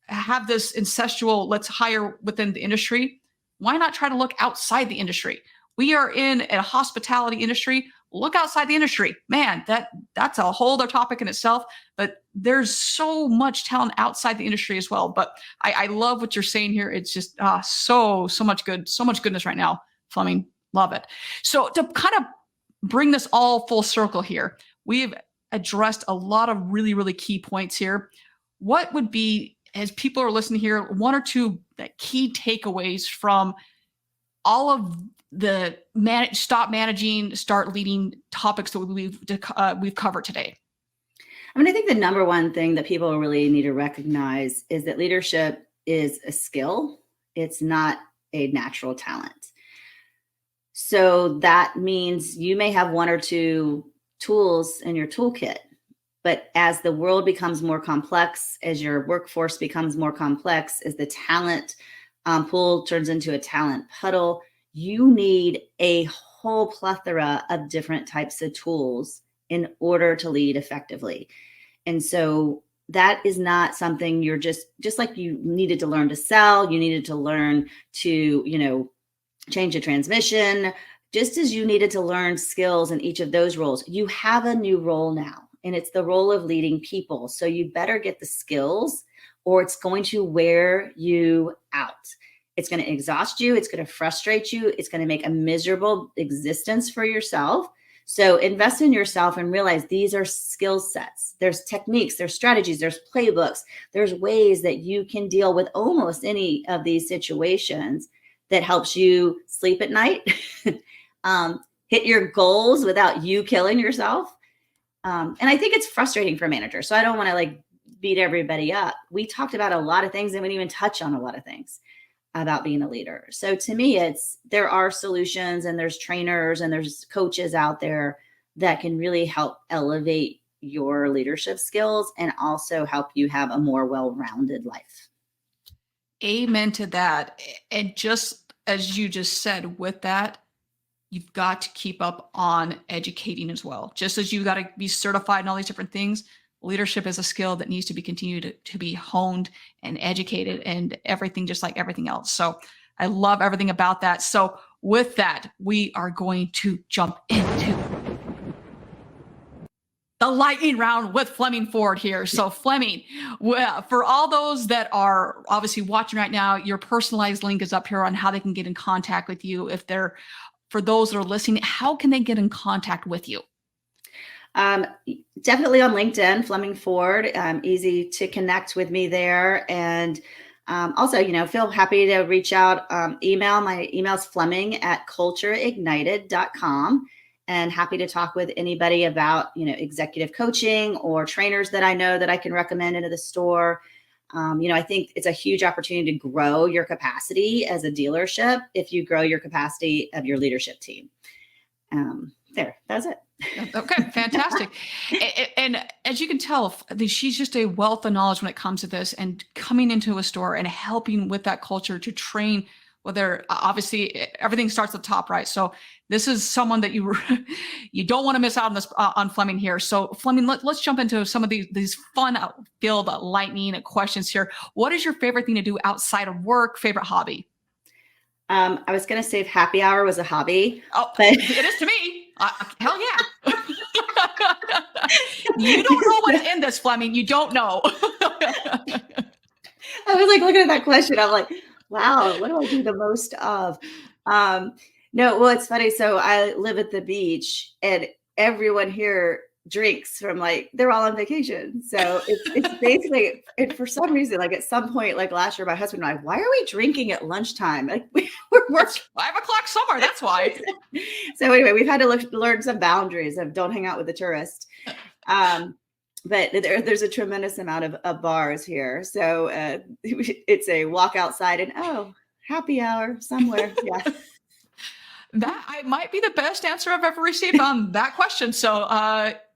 have this incestual, let's hire within the industry, why not try to look outside the industry? We are in a hospitality industry. Look outside the industry. Man, that's a whole other topic in itself, but there's so much talent outside the industry as well. But I love what you're saying here. It's just so much good, so much goodness right now, Fleming. Love it. So to kind of bring this all full circle here, we've addressed a lot of really, really key points here. What would be, as people are listening here, one or two key takeaways from all of the stop managing, start leading topics that we've covered today? I mean, I think the number one thing that people really need to recognize is that leadership is a skill. It's not a natural talent. So that means you may have one or two tools in your toolkit, but as the world becomes more complex, as your workforce becomes more complex, as the talent pool turns into a talent puddle, you need a whole plethora of different types of tools in order to lead effectively. And so that is not something you're just like you needed to learn to sell, you needed to learn to, change a transmission, just as you needed to learn skills in each of those roles. You have a new role now, and it's the role of leading people. So you better get the skills or it's going to wear you out. It's going to exhaust you. It's going to frustrate you. It's going to make a miserable existence for yourself. So invest in yourself and realize these are skill sets. There's techniques, there's strategies, there's playbooks, there's ways that you can deal with almost any of these situations that helps you sleep at night, hit your goals without you killing yourself. And I think it's frustrating for managers. So I don't want to beat everybody up. We talked about a lot of things and we didn't even touch on a lot of things about being a leader. So to me, there are solutions and there's trainers and there's coaches out there that can really help elevate your leadership skills and also help you have a more well-rounded life. Amen to that. And just as you just said, with that, you've got to keep up on educating as well. Just as you got to be certified in all these different things, leadership is a skill that needs to be continued to be honed and educated and everything, just like everything else. So I love everything about that. So with that, we are going to jump into the lightning round with Fleming Ford here. So Fleming, for all those that are obviously watching right now, your personalized link is up here on how they can get in contact with you. For those that are listening, how can they get in contact with you? Definitely on LinkedIn, Fleming Ford, easy to connect with me there. And also, feel happy to reach out, email. My email's fleming@cultureignited.com. And happy to talk with anybody about, executive coaching or trainers that I know that I can recommend into the store. I think it's a huge opportunity to grow your capacity as a dealership if you grow your capacity of your leadership team. That's it. Okay, fantastic. And as you can tell, she's just a wealth of knowledge when it comes to this and coming into a store and helping with that culture to train, whether obviously everything starts at the top, right? So this is someone that you don't want to miss out on this on Fleming here. So Fleming, let's jump into some of these fun-filled lightning questions here. What is your favorite thing to do outside of work? Favorite hobby? I was going to say if happy hour was a hobby. Oh, but it is to me. Hell yeah. You don't know what's in this, Fleming. You don't know. I was looking at that question. I'm like, wow, what do I do the most of? No, well, it's funny. So I live at the beach and everyone here drinks from they're all on vacation. So it's basically, for some reason, at some point, last year, my husband and I, why are we drinking at lunchtime? We're 5 o'clock somewhere. That's why. So anyway, we've had to learn some boundaries of don't hang out with the tourist. But there's a tremendous amount of bars here. So it's a walk outside and, happy hour somewhere. Yeah. That might be the best answer I've ever received on that question. So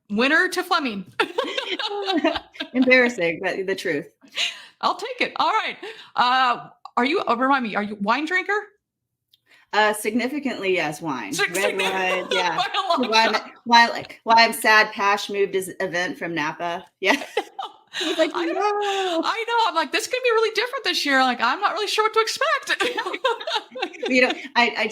winner to Fleming. Embarrassing, but the truth. I'll take it. All right. Are you, remind me, are you a wine drinker? Significantly, yes, wine, red wine, yeah. By a long Why I'm, shot. why I'm sad. Pash moved his event from Napa. Yeah, he's like, I know. no. I know. I'm like, this is going to be really different this year. Like, I'm not really sure what to expect. You know, I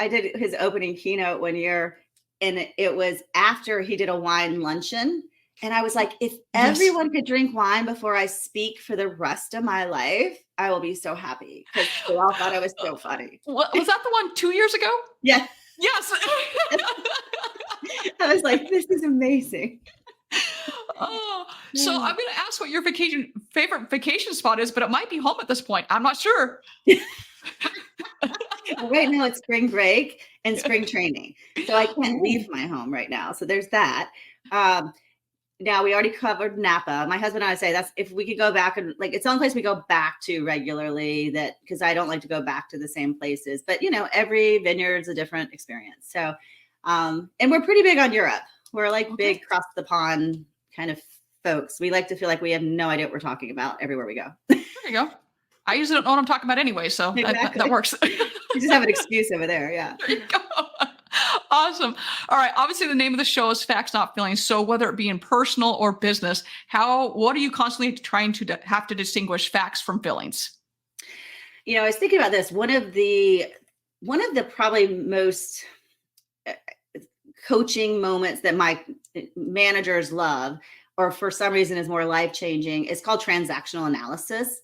did his opening keynote one year, and it was after he did a wine luncheon. And I was like, if Yes. everyone could drink wine before I speak for the rest of my life, I will be so happy, because they all thought I was so funny. Was that the one 2 years ago? Yeah. Yes. I was like, this is amazing. Oh, so I'm going to ask what your favorite vacation spot is, but it might be home at this point. I'm not sure. Right now it's spring break and spring training. So I can't leave my home right now. So there's that. Now we already covered Napa. My husband and I say that's if we could go back, and like, it's the only place we go back to regularly, that because I don't like to go back to the same places. But every vineyard's a different experience. So and we're pretty big on Europe. We're like big cross the pond kind of folks. We like to feel like we have no idea what we're talking about everywhere we go. There you go. I usually don't know what I'm talking about anyway, so Exactly. that works. You just have an excuse over there. Yeah. There you go. Awesome. All right. Obviously, the name of the show is Facts, Not Feelings. So whether it be in personal or business, what are you constantly trying to have to distinguish facts from feelings? I was thinking about this. One of the probably most coaching moments that my managers love, or for some reason is more life-changing, is called transactional analysis.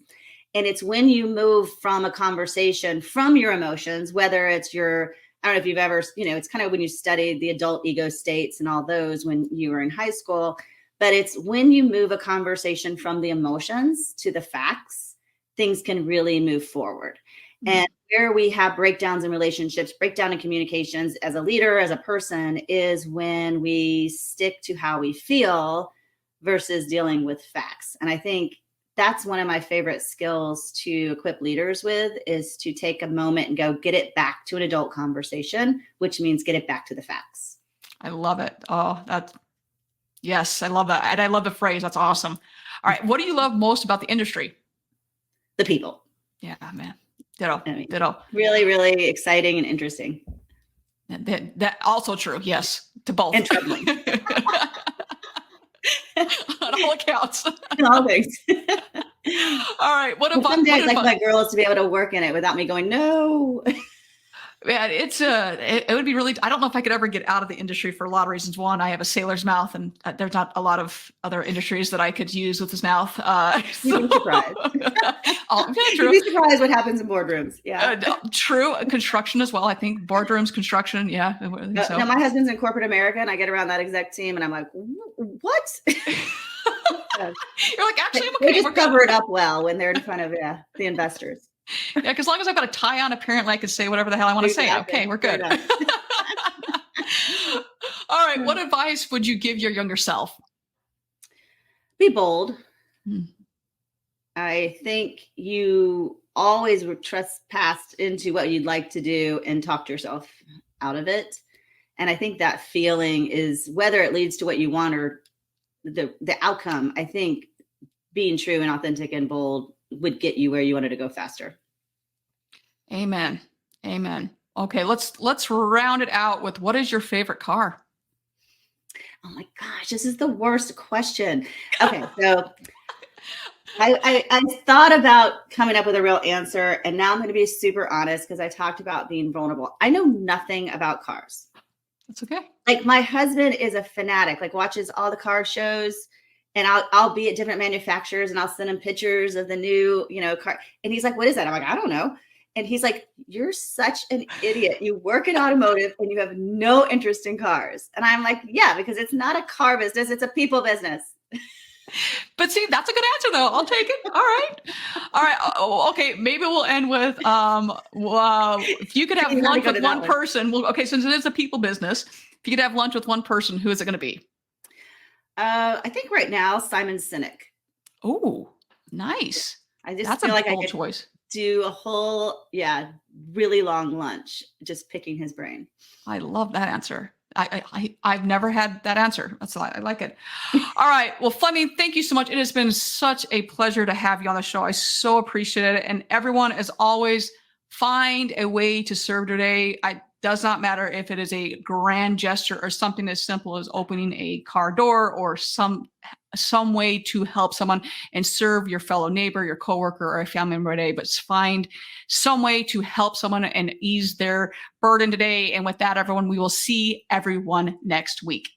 And it's when you move from a conversation from your emotions, whether it's I don't know if you've ever, it's kind of when you studied the adult ego states and all those when you were in high school, but it's when you move a conversation from the emotions to the facts, things can really move forward. Mm-hmm. And where we have breakdowns in relationships, breakdown in communications as a leader, as a person, is when we stick to how we feel versus dealing with facts. And I think that's one of my favorite skills to equip leaders with, is to take a moment and go get it back to an adult conversation, which means get it back to the facts. I love it. Oh, yes, I love that. And I love the phrase. That's awesome. All right. What do you love most about the industry? The people. Yeah, man. Ditto. Really, really exciting and interesting. That also true. Yes. To both. And troubling. On all accounts. All things. All right. Someday I'd like my girls to be able to work in it without me going, no. Man, it would be really, I don't know if I could ever get out of the industry for a lot of reasons. One, I have a sailor's mouth, and there's not a lot of other industries that I could use with his mouth. You'd be surprised. You'd be surprised what happens in boardrooms. Yeah. True. Construction as well. I think boardrooms, construction. Yeah. So. Now my husband's in corporate America, and I get around that exec team and I'm like, what? You're like, actually, I'm okay. They just cover it up well when they're in front of the investors. Yeah, because as long as I've got a tie on, apparently I can say whatever the hell I want to say. Okay, we're good. All right. What advice would you give your younger self? Be bold. I think you always trespass into what you'd like to do and talk yourself out of it. And I think that feeling is, whether it leads to what you want or the outcome, I think being true and authentic and bold would get you where you wanted to go faster. Amen. Okay, let's round it out with, what is your favorite car? Oh my gosh, this is the worst question. Okay, so I thought about coming up with a real answer, and now I'm going to be super honest, because I talked about being vulnerable. I know nothing about cars. That's okay. Like, my husband is a fanatic, like watches all the car shows. And I'll be at different manufacturers, and I'll send him pictures of the new, car. And he's like, what is that? I'm like, I don't know. And he's like, you're such an idiot. You work in automotive and you have no interest in cars. And I'm like, yeah, because it's not a car business. It's a people business. But see, that's a good answer though. I'll take it. All right. Okay. Maybe we'll end with, if you could have lunch with one person, okay. Since it is a people business, if you could have lunch with one person, who is it going to be? I think right now, Simon Sinek. Oh, nice. I just feel like I could choice. Do a whole, really long lunch, just picking his brain. I love that answer. I've never had that answer. I like it. All right. Well, Fleming, thank you so much. It has been such a pleasure to have you on the show. I so appreciate it. And everyone, as always, find a way to serve today. It does not matter if it is a grand gesture or something as simple as opening a car door or some way to help someone and serve your fellow neighbor, your coworker, or a family member today. But find some way to help someone and ease their burden today. And with that, everyone, we will see everyone next week.